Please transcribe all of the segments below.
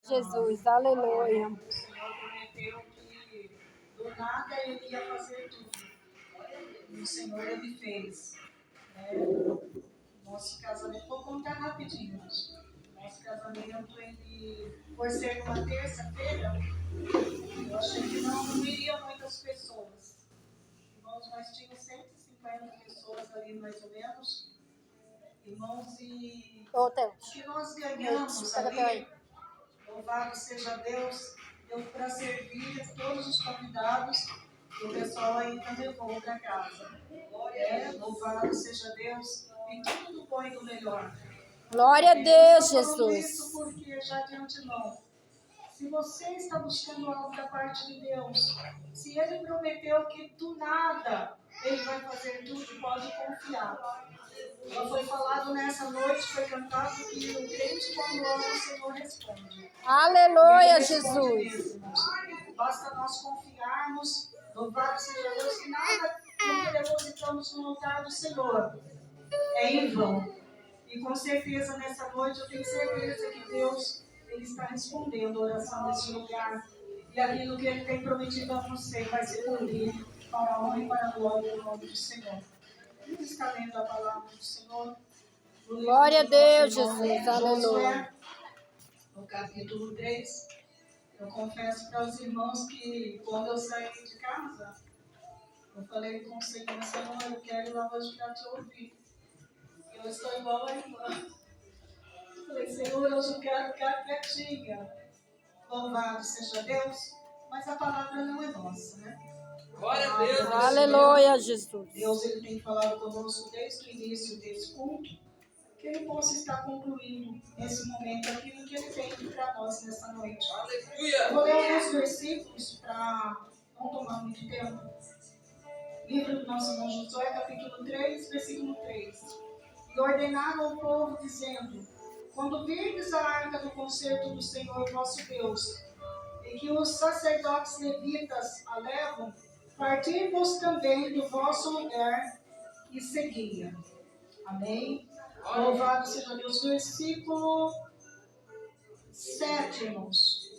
Jesus, aleluia. O Senhor prometeu que do nada Ele ia fazer tudo. E o Senhor, Ele fez. Nosso casamento, vou contar rapidinho. Nosso casamento, ele, por ser uma terça-feira, eu achei que não iriam muitas pessoas. Irmãos, nós tínhamos 150 pessoas ali, mais ou menos. Irmãos, e o que nós ganhamos ali, louvado seja Deus, deu para servir todos os convidados e o pessoal ainda levou para casa. Louvado seja Deus, em tudo do bom e do melhor. Glória a Deus, Jesus. Isso porque já de antemão, se você está buscando algo da parte de Deus, se Ele prometeu que do nada Ele vai fazer tudo, pode confiar. Já foi falado nessa noite, foi cantado que o crente quando ora, o Senhor responde. Aleluia, Jesus. Mesmo. Basta nós confiarmos, louvado seja Deus, que nada que depositamos no altar do Senhor é em vão. E com certeza nessa noite eu tenho certeza que Deus Ele está respondendo a oração nesse lugar. E aquilo que Ele tem prometido a você vai se cumprir para a honra e para a glória do nome do Senhor. Vamos estar lendo a palavra do Senhor. Glória a Deus, Jesus. Aleluia. No capítulo 3, eu confesso para os irmãos que quando eu saí de casa, eu falei com o Senhor, Senhor, eu quero ir lá hoje para te ouvir. Eu estou igual a irmã. Eu falei, Senhor, hoje eu quero ficar quietinha. Louvado seja Deus, mas a palavra não é nossa, né? Glória a Deus. Aleluia, Jesus. Deus ele tem falado conosco desde o início desse culto, que Ele possa estar concluindo nesse momento aquilo que Ele tem para nós nessa noite. Aleluia. Eu vou ler alguns versículos para não tomar muito tempo. Livro do nosso irmão Josué, capítulo 3, versículo 3. E ordenaram ao povo, dizendo: quando virdes a arca do concerto do Senhor vosso Deus, e que os sacerdotes levitas a levam, parti-vos também do vosso lugar e seguia. Amém? Louvado seja Deus. Versículo 7, irmãos.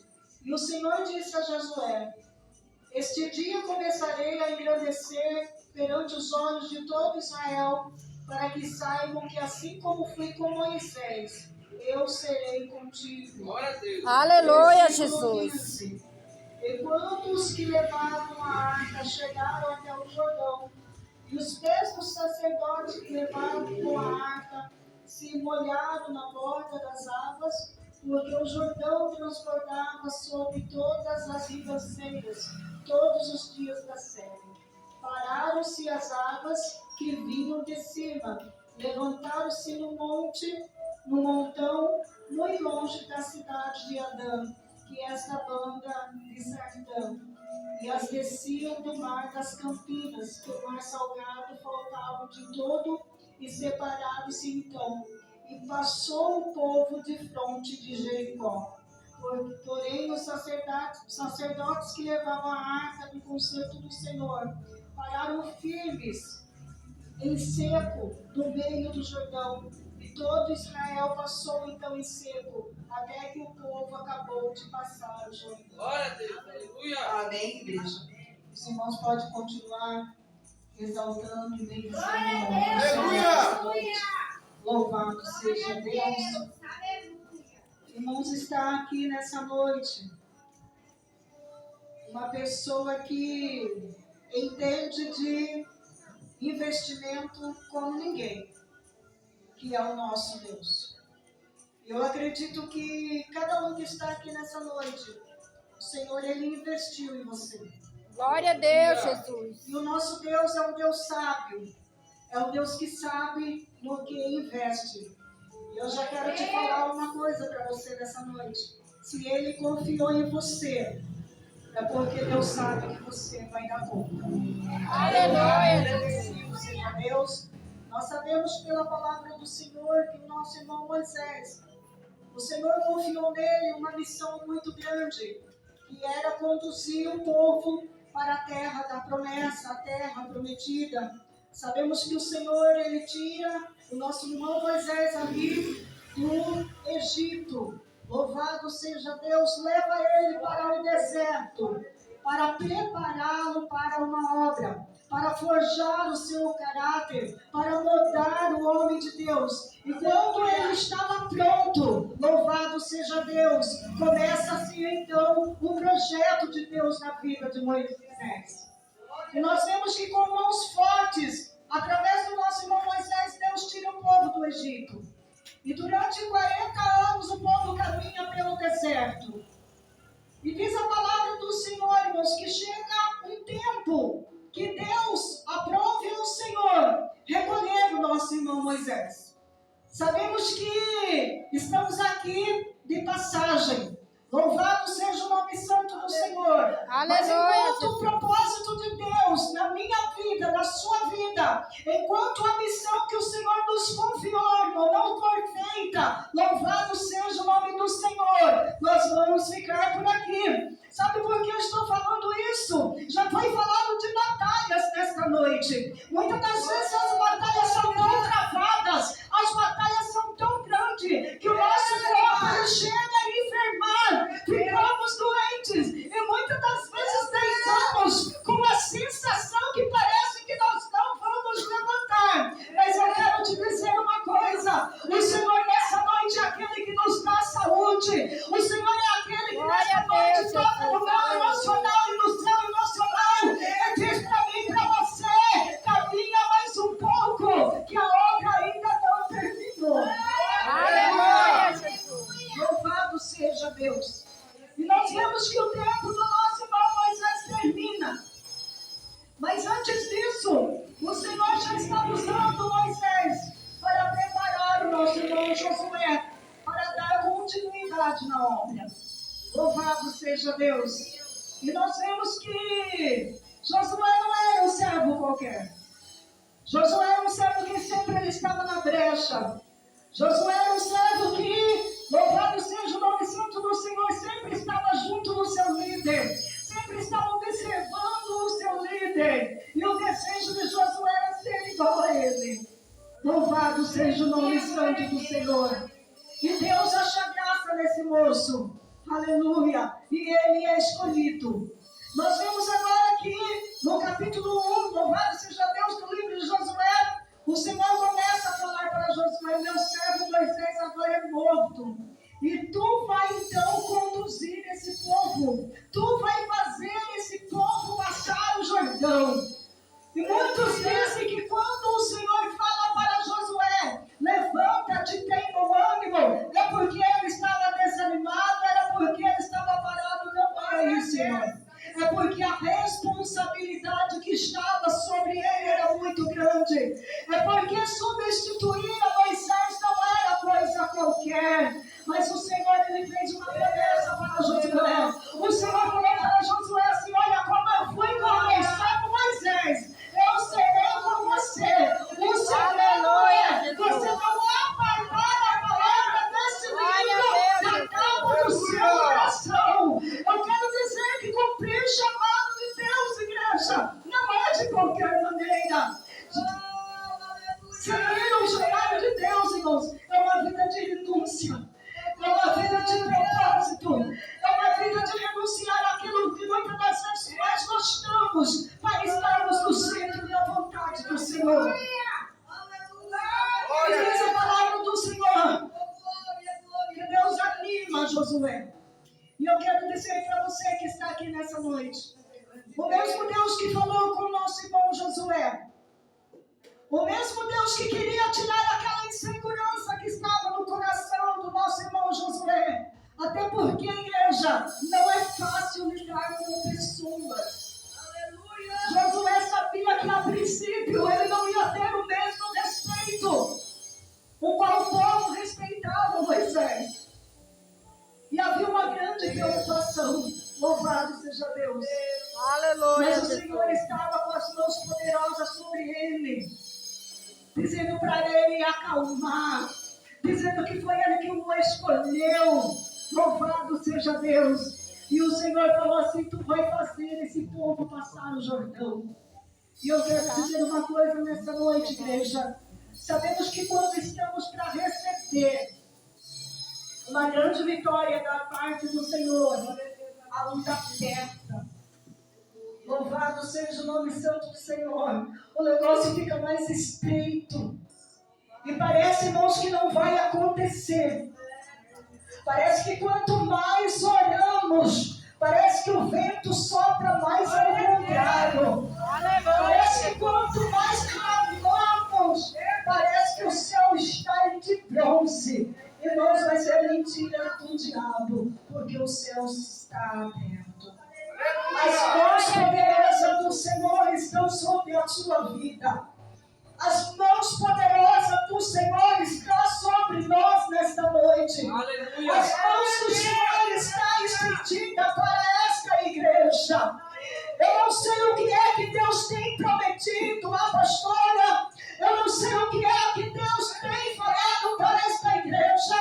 E o Senhor disse a Josué: este dia começarei a engrandecer perante os olhos de todo Israel, para que saibam que assim como fui com Moisés, eu serei contigo. Glória a Deus. Aleluia, Versículo Jesus. 15. E quando os que levavam a arca chegaram até o Jordão, e os pés dos sacerdotes que levavam a arca se molharam na borda das águas, porque o Jordão transbordava sobre todas as ribanceiras, todos os dias da série. Pararam-se as águas que vinham de cima, levantaram-se no montão, muito longe da cidade de Adã, que é esta banda de Sartã, e as desciam do mar das Campinas, que o mar salgado faltava de todo, e separaram-se então, e passou o povo de fronte de Jericó. Porém, os sacerdotes que levavam a arca do concerto do Senhor pararam firmes em seco no meio do Jordão, e todo Israel passou então em seco, até que o povo acabou de passar o Jordão. Glória a Deus. Aleluia. Amém, igreja? Os irmãos podem continuar exaltando e bendizendo. Aleluia. Louvado seja Deus. Irmãos, está aqui nessa noite uma pessoa que entende de investimento como ninguém, que é o nosso Deus. Eu acredito que cada um que está aqui nessa noite, o Senhor, Ele investiu em você. Glória a Deus, Jesus. E o nosso Deus é um Deus sábio, é um Deus que sabe no que investe. E eu já quero te falar uma coisa para você nessa noite. Se Ele confiou em você, é porque Deus sabe que você vai dar conta. Aleluia. Agradecido seja Deus. Nós sabemos pela palavra do Senhor que o nosso irmão Moisés, o Senhor confiou nele uma missão muito grande, que era conduzir o povo para a terra da promessa, a terra prometida. Sabemos que o Senhor, Ele tira o nosso irmão Moisés ali do Egito, Louvado seja Deus, leva ele para o deserto, para prepará-lo para uma obra, para forjar o seu caráter, para moldar o homem de Deus. E quando ele estava pronto, louvado seja Deus, começa-se então o projeto de Deus na vida de Moisés. E nós vemos que com mãos fortes, através do nosso irmão Moisés, Deus tira o povo do Egito. E durante 40 anos o povo caminha pelo deserto. E diz a palavra do Senhor, irmãos, que chega um tempo que Deus aprove ao Senhor recolher o nosso irmão Moisés. Sabemos que estamos aqui de passagem. Louvado seja o nome santo do Senhor. Aleluia, Mas enquanto Jesus. o propósito de Deus na minha vida, na sua vida, enquanto a missão que o Senhor nos confiou, irmão, não for feita, louvado seja o nome do Senhor, nós vamos ficar por aqui. Sabe por que eu estou falando isso? Já foi falado de batalhas nesta noite. Muitas das vezes as batalhas são tão travadas, as batalhas são tão grandes, que o nosso corpo chega a enfermar, ficamos doentes, e muitas das vezes deitamos com a sensação que parece que nós não vamos levantar. Mas eu quero te dizer uma coisa: o Senhor nessa noite é aquele que nos dá saúde, o Senhor é aquele que nessa noite toca no meu emocional e no seu emocional, e diz para mim e para você: caminha mais um pouco, que a obra ainda não terminou. Aleluia, Jesus. Louvado seja Deus. E nós vemos que o tempo do nosso irmão Moisés termina. Mas antes disso, o Senhor já está usando Moisés para preparar o nosso irmão Josué, para dar continuidade na obra. Louvado seja Deus. E nós vemos que Josué não era um servo qualquer. Josué era um servo que sempre ele estava na brecha. Josué era um servo que, louvado seja o nome santo do Senhor, sempre estava junto do seu líder, sempre estava observando o seu líder, e o desejo de Josué era ser igual a ele. Louvado seja o nome santo do Senhor. E Deus acha graça nesse moço, aleluia, e ele é escolhido. Nós vemos agora aqui no capítulo 1, louvado seja Deus, do livro de Josué, o Senhor começa a falar para Josué: meu servo Moisés agora é morto, e tu vai então conduzir esse povo, tu vai fazer esse povo passar o Jordão. E muitos dizem que quando o Senhor fala para Josué: levanta-te, tem bom ânimo, é porque ele estava desanimado, era porque ele estava parado. Não é isso, irmão. É porque a responsabilidade que estava sobre ele era muito grande. É porque substituir a Moisés não era coisa qualquer. Mas o Senhor, ele fez uma promessa para Josué. O Senhor falou para Josué assim: olha, como eu fui com meu servo Moisés, eu serei com você. O segredo é você não apartar a palavra desse livro da tábua do seu coração. Eu quero dizer que cumprir o chamado de Deus, igreja, não é de qualquer maneira. Seguir o chamado de Deus, irmãos, é uma vida de renúncia, é uma vida de propósito, é uma vida de renunciar àquilo que muitas das vezes nós gostamos, para estarmos no centro da vontade do Senhor. E diz a palavra do Senhor que Deus anima Josué. E eu quero dizer para você que está aqui nessa noite: o mesmo Deus que falou com o nosso irmão Josué, o mesmo Deus que queria tirar aquela insegurança que estava no coração do nosso irmão Josué. Até porque, igreja, não é fácil lidar com pessoas. Aleluia. Josué sabia que a princípio ele não ia ter o mesmo respeito o qual o povo respeitava Moisés. E havia uma grande preocupação. Louvado seja Deus. Aleluia. Mas o Senhor estava com as mãos poderosas sobre ele, dizendo para ele acalmar, dizendo que foi ele que o escolheu. Louvado seja Deus. E o Senhor falou assim: tu vai fazer esse povo passar o Jordão. E eu quero dizer uma coisa nessa noite, igreja. Sabemos que quando estamos para receber uma grande vitória da parte do Senhor. A luta aperta. Louvado seja o nome santo do Senhor. O negócio fica mais estreito. E parece, irmãos, que não vai acontecer. Parece que quanto mais oramos, parece que o vento sopra mais ao contrário. Parece que quanto mais clamamos, parece que o céu está de bronze. Irmãos, mas é mentira do diabo, porque o céu está aberto. As mãos poderosas do Senhor estão sobre a sua vida. As mãos poderosas do Senhor estão sobre nós nesta noite. Aleluia. As mãos do Senhor estão estendidas para esta igreja. Eu não sei o que é que Deus tem prometido à pastora. Eu não sei o que é que Deus tem falado para esta igreja.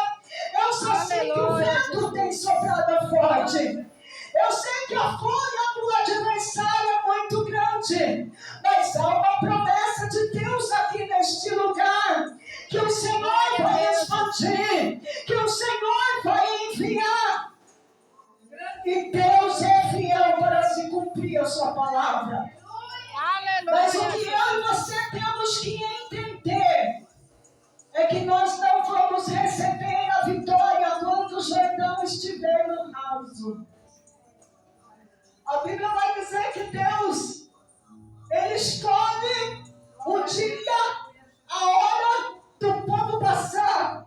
Eu só sei que o vento tem soprado forte. Eu sei que a fúria do adversário é muito grande, mas há uma promessa de Deus aqui neste lugar, que o Senhor vai expandir, que o Senhor vai enviar, e Deus é fiel para se cumprir a sua palavra. Mas o que eu e você temos que entender é que nós não vamos receber a vitória quando o Jordão estiver no raso. A Bíblia vai dizer que Deus, Ele escolhe o dia, a hora do povo passar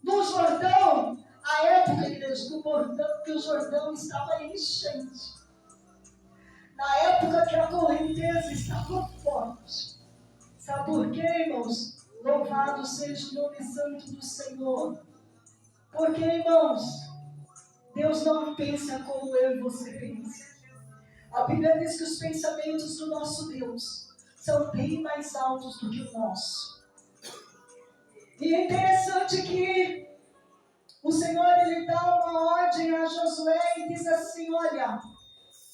no Jordão. A época, igreja, que o Jordão estava enchente. Na época que a correnteza estava forte. Sabe por quê, irmãos? Louvado seja o nome santo do Senhor. Porque, irmãos, Deus não pensa como eu e você pensa. A Bíblia diz que os pensamentos do nosso Deus são bem mais altos do que o nosso. E é interessante que o Senhor, Ele dá uma ordem a Josué e diz assim: olha,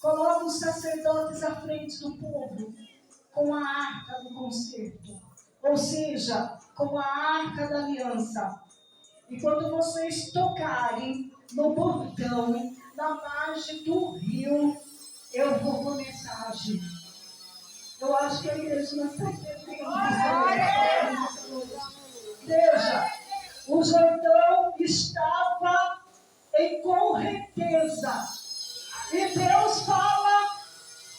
coloca os sacerdotes à frente do povo com a arca do concerto. Ou seja, com a arca da aliança. E quando vocês tocarem no bordão, na margem do rio, eu vou começar a agir. Eu acho que a igreja não está entendendo. Veja, o Jordão estava em correnteza. E Deus fala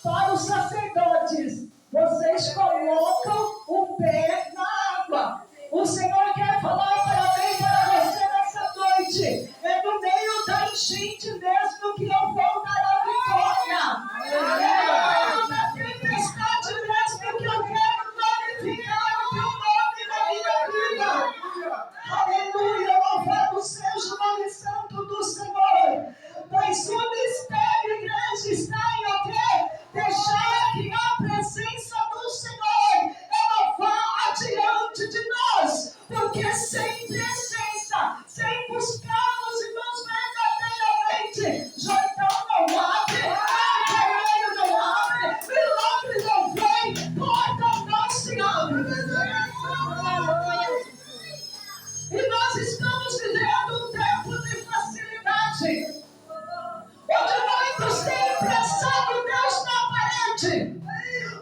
para os sacerdotes: vocês colocam o pé na água. O Senhor quer falar para mim e para você nessa noite. É no meio da enchente mesmo que eu vou dar a vitória. É no meio da tempestade mesmo que eu quero glorificar o teu nome na minha vida. Aleluia, louvado seja o nome santo do Senhor. Pois o mistério, igreja, está em o quê? Deixar que a presença do Senhor, ela vá adiante de nós. Porque sem presença, sem buscarmos, irmãos, verdadeiramente, Jordão não abre, caminho não abre, milagre não vem, porta não se abre. E nós estamos vivendo um tempo de facilidade, onde muitos têm pressado Deus na parede,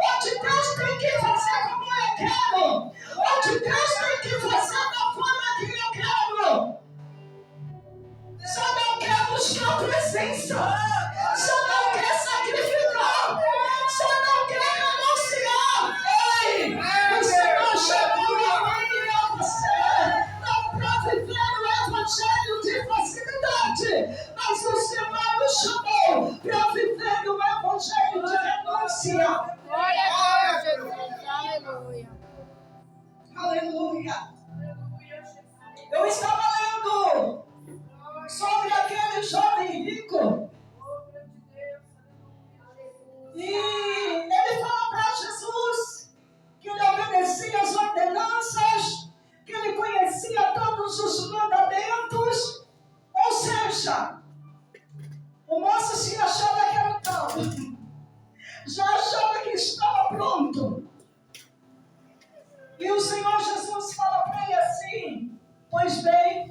onde Deus tem que fazer como eu quero, onde Deus tem que fazer da forma que eu quero. Só não quer buscar presença, só não quer sacrificar, só não quer anunciar. Ei, o Senhor chamou a mim e a você não para viver o evangelho de facilidade, mas o Senhor nos chamou para viver o evangelho de renúncia. Glória a Deus, Jesus. Aleluia. Aleluia. Eu estava lendo sobre aquele jovem rico. E ele fala para Jesus que ele obedecia as ordenanças, que ele conhecia todos os mandamentos. Ou seja, o moço se achava que era tal, já achava que estava pronto. E o Senhor Jesus fala para ele assim: pois bem,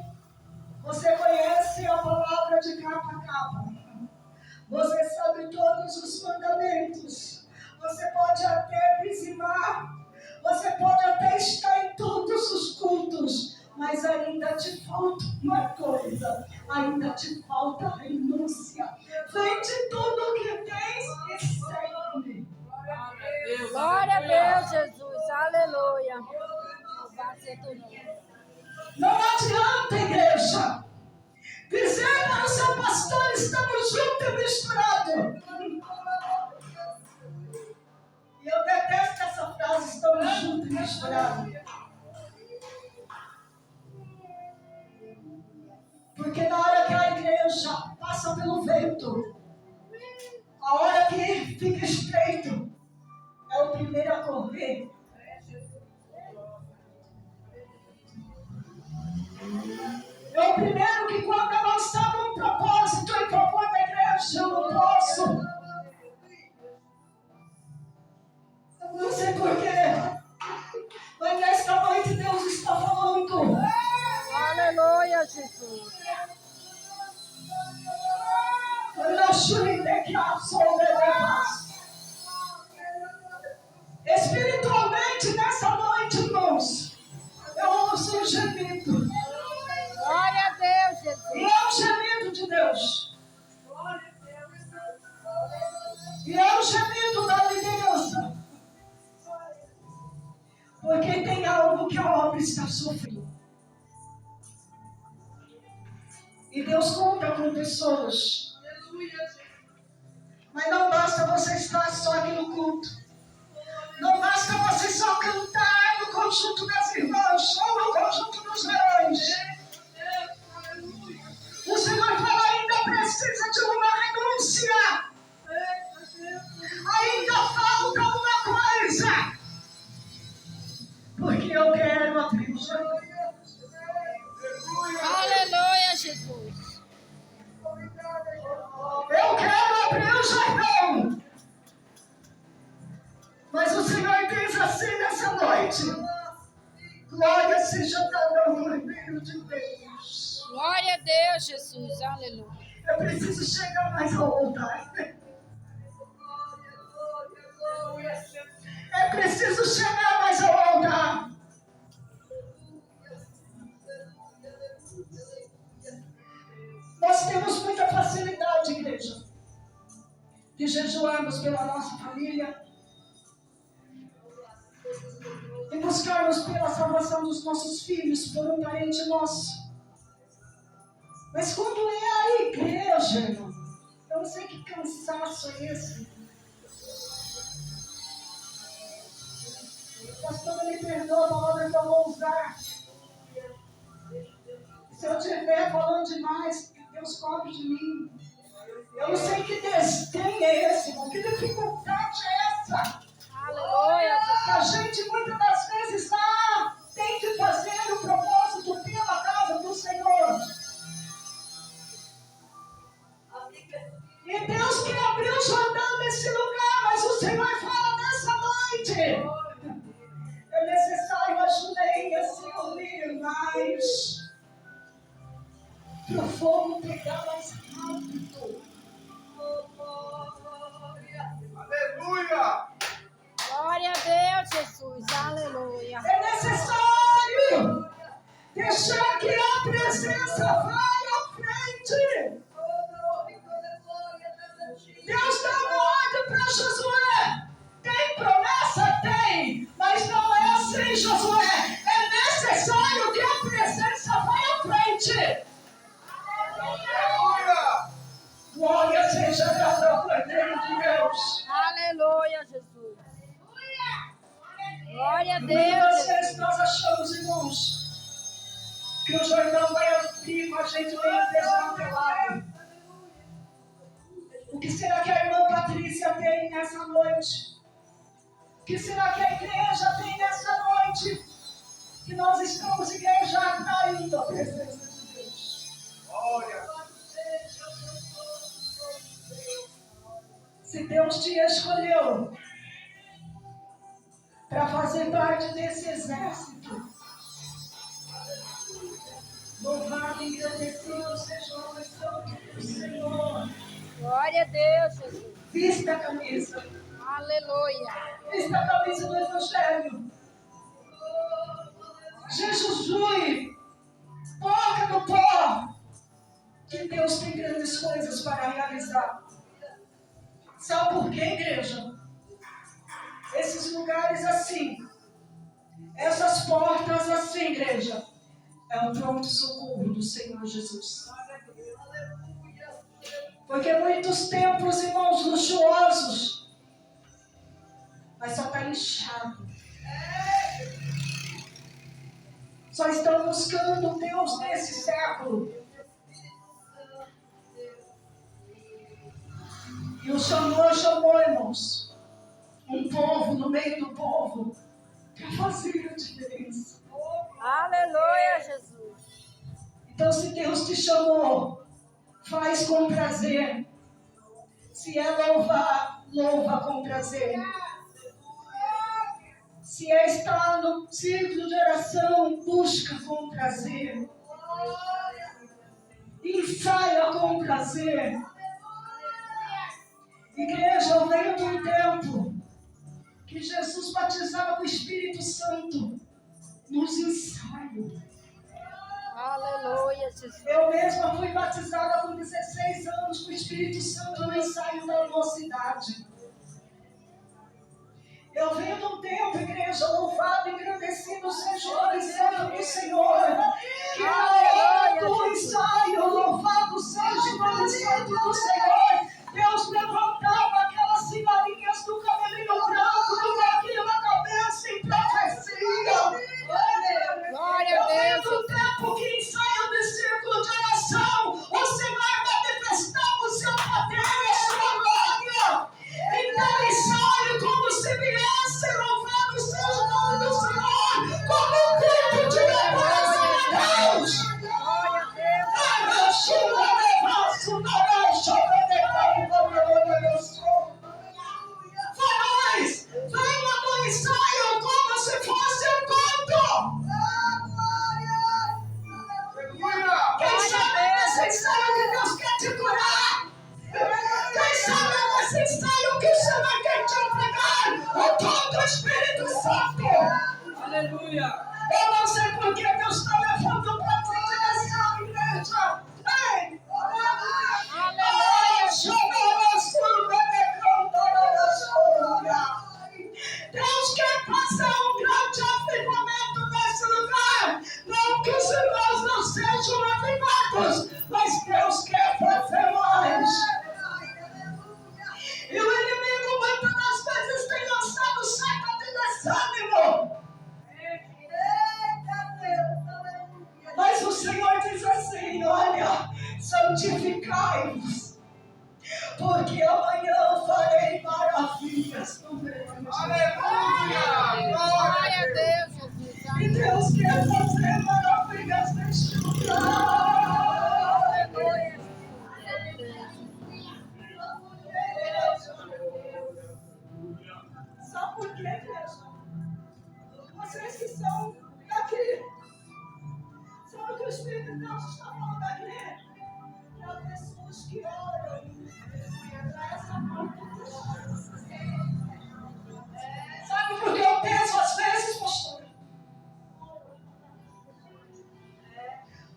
Você conhece a palavra de capa a capa. Você sabe todos os mandamentos. Você pode até dizimar. Você pode até estar em todos os cultos. Mas ainda te falta uma coisa. Ainda te falta renúncia. Vende tudo que tens e segue-me. Glória a Deus, Jesus. Aleluia. Louvado seja teu nome. Não adianta, igreja, dizer para o seu pastor: estamos juntos e misturados. E eu detesto essa frase: estamos juntos e misturados. Porque na hora que a igreja passa pelo vento, a hora que fica estreito, é o primeiro a correr. É o primeiro que, quando eu lançar um propósito e propor da igreja, eu não posso. Eu não sei porquê, mas nesta noite Deus está falando. Aleluia, Jesus. Espiritualmente, nessa noite, irmãos, eu ouço um gemido. Glória a Deus, E Jesus. é um gemido de Deus. E é um gemido da liderança. Porque tem algo que a obra está sofrendo. E Deus conta com pessoas. Mas não basta você estar só aqui no culto. Não basta você só cantar no conjunto das irmãs ou no conjunto dos varões. O Senhor fala: ainda precisa de uma renúncia. Ainda falta uma coisa. Porque eu quero abrir os olhos. Aleluia, Jesus. Eu quero abrir o jardim. Mas o Senhor diz assim nessa noite: glória seja dada ao Cordeiro de Deus. Glória a Deus, Jesus. Aleluia. Eu preciso chegar mais ao altar. É preciso chegar mais ao altar. Nós temos muita facilidade, igreja, de jejuarmos pela nossa família, e buscarmos pela salvação dos nossos filhos por um parente nosso. Mas quando é a igreja, irmão, eu não sei que cansaço é esse. Pastor, me perdoa a palavra que eu vou usar. Se eu estiver falando demais, Deus cobre de mim. Eu não sei que desdém é esse, irmão. Que dificuldade é essa? Aleluia, Jesus. A gente muitas das vezes tem que fazer o propósito pela casa do Senhor. E Deus quer abrir o Jordão nesse lugar, mas o Senhor fala nessa noite: é necessário a Judeia se unir mais, para o fogo pegar mais rápido. Aleluia! Glória a Deus, Jesus. Aleluia. É necessário deixar que a presença vá à frente. Deus dá uma ordem para Josué. Tem promessa? Tem. Mas não é assim, Josué. É necessário que a presença vá à frente. Aleluia! Glória seja dada ao Cordeiro de Deus. Aleluia, Jesus. Glória a Muitas Deus. vezes nós achamos, irmãos, que o Jordão vai abrir com a gente meio desmantelado. O que será que a irmã Patrícia tem nessa noite? O que será que a igreja tem nessa noite? Que nós estamos, igreja, atraindo a presença de Deus. Glória! Se Deus te escolheu para fazer parte desse exército, Louvado e engrandecido seja o nome santo do Senhor. Glória a Deus, Jesus. Vista a camisa. Aleluia. Vista a camisa do Evangelho. Jejue. Toca no pó. Que Deus tem grandes coisas para realizar. Sabe por quê, igreja? Esses lugares assim, essas portas assim, igreja, é o pronto socorro do Senhor Jesus. Porque muitos templos, irmãos, luxuosos, mas só está inchado. Só estão buscando Deus nesse século. E o Senhor chamou, irmãos, um povo no meio do povo para fazer a diferença. Aleluia, Jesus. Então, se Deus te chamou, faz com prazer. Se é louvar, louva com prazer. Se é estar no círculo de oração, busca com prazer. Ensaia com prazer. Igreja, eu venho de um tempo que Jesus batizava com o Espírito Santo nos ensaios. Aleluia, Jesus. Eu mesma fui batizada com 16 anos com o Espírito Santo no ensaio da mocidade. Eu venho de um tempo, igreja, louvado e engrandecido seja o nome santo do Senhor. Que na hora do ensaio, louvado seja o nome santo do Senhor. Deus levantava aquelas senhorinhas do cabelinho branco, do bloquinho na cabeça em profecia. Glória a Deus. Eu venho do tempo que ensaia o círculo de oração, o Senhor manifestava o seu poder e a sua glória. Então ensaio como se viesse, louvado seja o nome do Senhor, como um culto de adoração a Deus. Glória a Deus. Varões, venha no ensaio como se fosse um culto. Aleluia! Quem sabe nesse ensaio que Deus quer te curar? Quem sabe nesse ensaio que o Senhor quer te entregar o dom do Espírito Santo? Aleluia! Eu não sei por que Deus está levando para frente dessa igreja. Ei! Deus quer passar um grande avivamento nesse lugar. Não que os irmãos não sejam avivados, mas Deus quer fazer mais. E o inimigo muitas das vezes tem lançado seta de desânimo. Mas o Senhor diz assim, olha, santificai-vos, porque amanhã farei maravilhas no meio de vocês. Aleluia! Glória a Deus, Jesus. E Deus quer fazer maravilhas neste lugar. Aleluia. Sabe por quê, igreja? Vocês que são daqui, sabe o que o Espírito de Deus está falando aqui? Para pessoas que oram, para essa porta fechada. Sabe por que eu penso às vezes, pastor?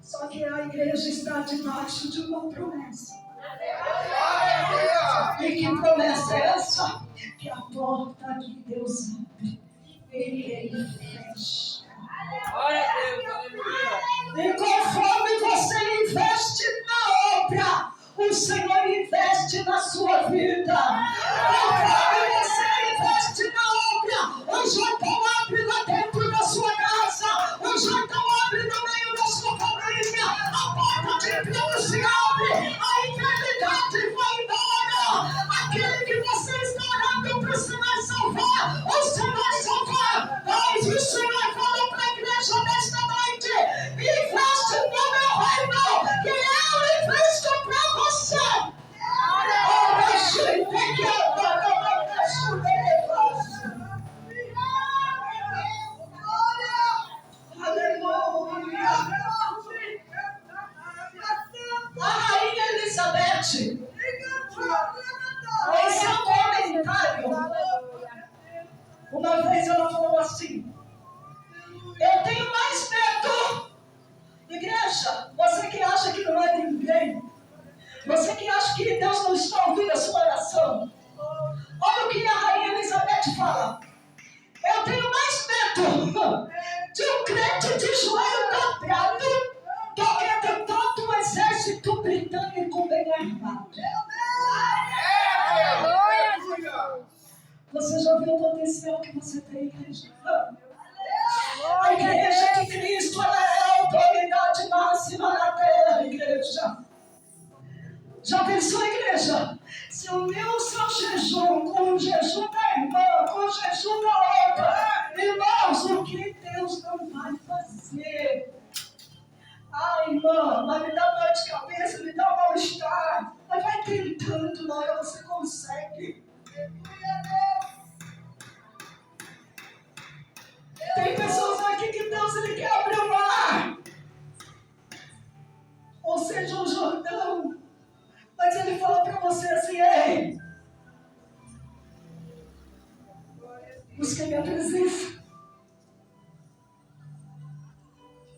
Só que a igreja está debaixo de uma promessa. Aleluia! E que promessa é essa? Que a porta que Deus abre, Ele fecha. Glória a Deus! Aleluia! E conforme você investe na obra, o Senhor investe na sua vida. Conforme você investe na obra, o Jordão abre lá dentro da sua casa, o Jordão abre no meio da sua família, a porta de emprego se abre, a enfermidade vai embora. Aquele que você está orando para o Senhor salvar, o Senhor vai salvar. Mas o Senhor falou para a igreja nesta noite: investe no meu reino, que eu invisto para você. vez ela falou assim: eu tenho mais medo. Igreja, você que acha que não é de ninguém, você que acha que Deus não está ouvindo a sua oração, olha o que a rainha Elizabeth fala: eu tenho mais medo de um crente de joelho dobrado do que de todo um exército britânico bem armado. Aleluia, Jesus. Você já viu o potencial que você tem, igreja? A Glória a igreja de Deus. Cristo, ela é a autoridade máxima na terra, igreja. Já pensou, igreja? Se unir o seu jejum com o jejum da irmã, com o jejum da outra, irmãos, o que Deus não vai fazer? Ah, irmã, vai me dar dor de cabeça, me dá mal-estar. Mas vai tentando, na hora você consegue. Tem pessoas aqui que Deus ele quer abrir o mar, ou seja, um Jordão. Mas ele fala para você assim: ei, busca minha presença.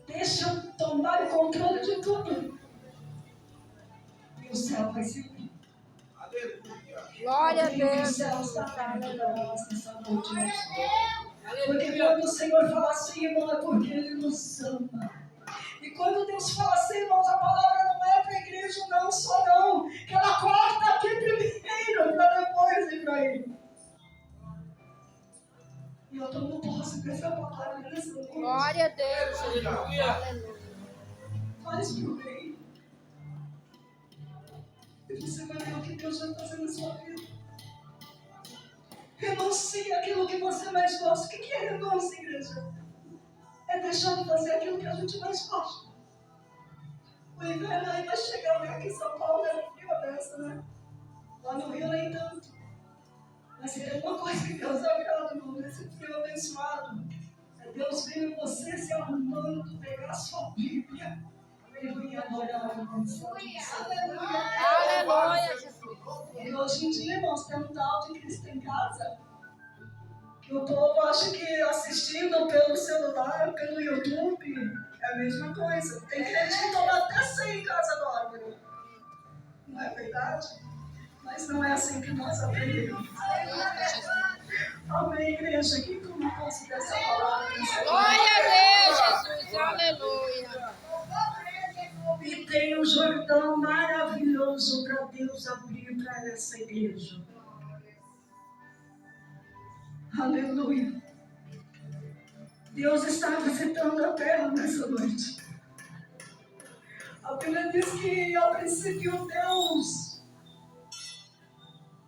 Deixa eu tomar o controle de tudo. E o céu vai seguir. Glória a Eu creio que o Deus. céu está aberto para nós nessa noite. Porque Aleluia. quando o Senhor fala assim, irmão, é porque Ele nos ama. E quando Deus fala assim, irmãos, a palavra não é para a igreja, não, só não. Que ela corta aqui primeiro, para depois ir para Ele. E eu tomo posse dessa palavra nessa noite. Glória a Deus. Aleluia. Aleluia. Faz pro bem. E você vai ver o que Deus vai fazer na sua vida. Renuncie aquilo que você mais gosta. O que é renúncia, igreja? É deixar de fazer aquilo que a gente mais gosta. O inverno aí vai chegar, né? Aqui em São Paulo é frio dessa, né? Lá no Rio nem tanto. Mas se tem uma coisa que Deus agrada, irmão, nesse frio abençoado, é Deus ver você se arrumando, pegar a sua Bíblia e vir adorar o nome Santo do Senhor. Aleluia, Jesus. E hoje em dia, irmãos, tem um tal de Cristo em casa, que o povo acha que assistindo pelo celular, pelo YouTube, é a mesma coisa. Tem crente que toma até 100 em casa agora, viu? Não é verdade? Mas não é assim que nós aprendemos. Amém, igreja. Quem toma posse dessa palavra? Glória a Deus, Jesus. Aleluia. E tem um Jordão maravilhoso para Deus abrir para essa igreja. Aleluia. Deus está visitando a terra nessa noite. A Bíblia diz que ao princípio Deus,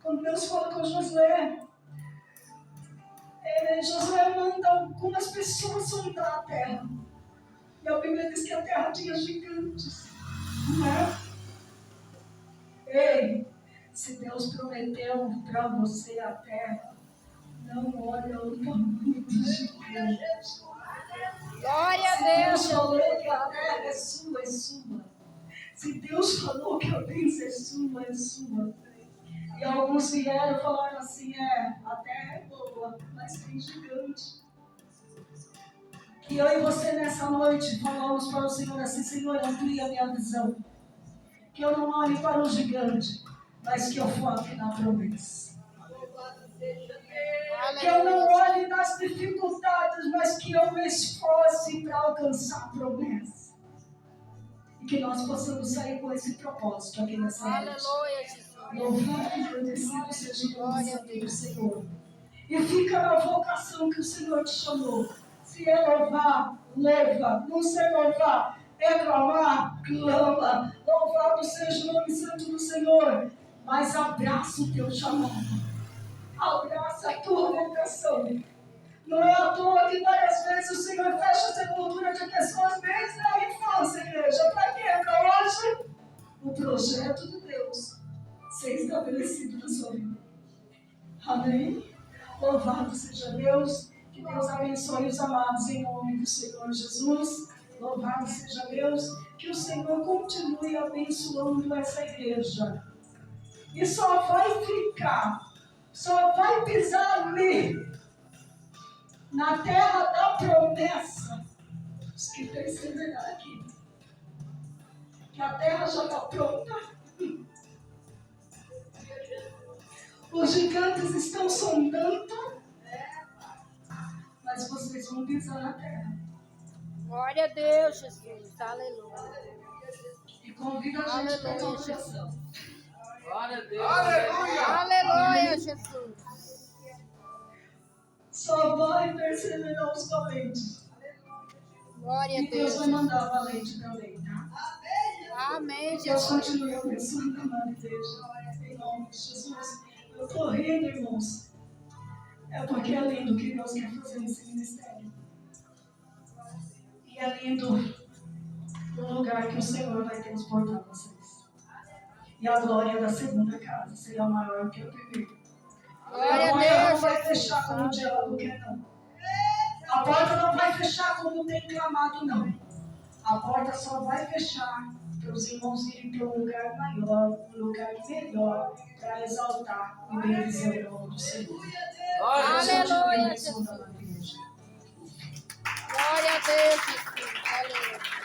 quando Deus fala com Josué, Josué manda algumas pessoas sondar a terra. E a Bíblia diz que a terra tinha gigantes. Não é? Ei, se Deus prometeu para você a terra, não olha o tamanho dos gigantes. Glória a Se Deus. Deus falou que a terra é sua, é sua. Se Deus falou que a bênção é sua, é sua. E alguns vieram e falaram assim, a terra é boa, mas tem gigante. Que eu e você nessa noite falamos para o Senhor assim, Senhor, amplia a minha visão. Que eu não olhe para o gigante, mas que eu foque na promessa. Que eu não olhe nas dificuldades, mas que eu me esforce para alcançar a promessa. E que nós possamos sair com esse propósito aqui nessa noite. Aleluia, Jesus. Louvado e agradecido seja o nome santo do Senhor. E fica na vocação que o Senhor te chamou. Se é louvar, louva. Não se louvar, é clamar, clama. Louvado seja o nome santo do Senhor. Mas abraça o teu chamado. Abraça a tua vocação. Não é à toa que várias vezes o Senhor fecha a sepultura de pessoas desde a infância, igreja. Para quê? Para hoje o projeto de Deus ser estabelecido na sua vida. Amém? Louvado seja Deus. Que Deus abençoe os amados em nome do Senhor Jesus. Louvado seja Deus. Que o Senhor continue abençoando essa igreja. E só vai ficar, só vai pisar ali na terra da promessa. Os que perseverar aqui. Que a terra já está pronta. Os gigantes estão sondando, mas vocês vão pisar na terra. Glória a Deus, Jesus. Aleluia. E convida a gente para uma oração. Glória a Deus. Aleluia. Aleluia, Jesus. Só vai perseverar os valentes. Glória a E Deus Deus. vai mandar valente também, tá? Amém, Deus Jesus. continue abençoando a amada igreja. Em nome de Jesus. Eu estou rindo, irmãos. É porque é lindo o que Deus quer fazer nesse ministério. E é lindo o lugar que o Senhor vai transportar vocês. E a glória da segunda casa será maior que a primeira. Glória A a porta não Deus, vai Jesus. fechar como o diabo quer, não. A porta não vai fechar como tem clamado, não. A porta só vai fechar para os irmãos irem para um lugar maior, um lugar melhor, para exaltar e bendizer o nome do Senhor. Aleluia, Jesus. Glória a Deus, Jesus. Aleluia.